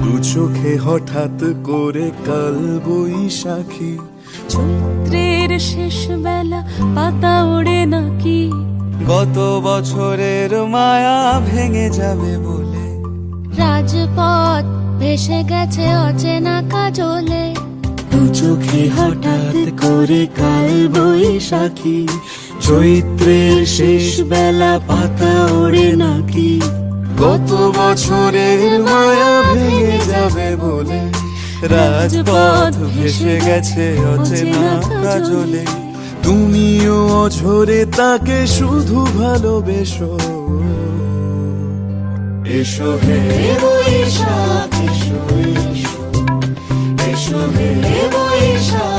দু চোখে হঠাৎ করে কাল বৈশাখী, চৈত্রের শেষ বেলা পাতা ওড়ে নাকি, গত বছরের মায়া ভেঙে যাবে বলে, রাজপথ ভেসে গেছে অচেনা কাজলে। দু চোখে হঠাৎ করে কাল বৈশাখী, চৈত্রের শেষ বেলা পাতা ওড়ে নাকি, গত বছরের মায়া ভেঙে যাবে বলে, রাজপথ ভেসে গেছে অচেনা কাজলে। তুমিও অঝরে তাকে শুধু ভালোবেসো, এসো হে বৈশাখ এসো, এসো, এসো হে বৈশাখ।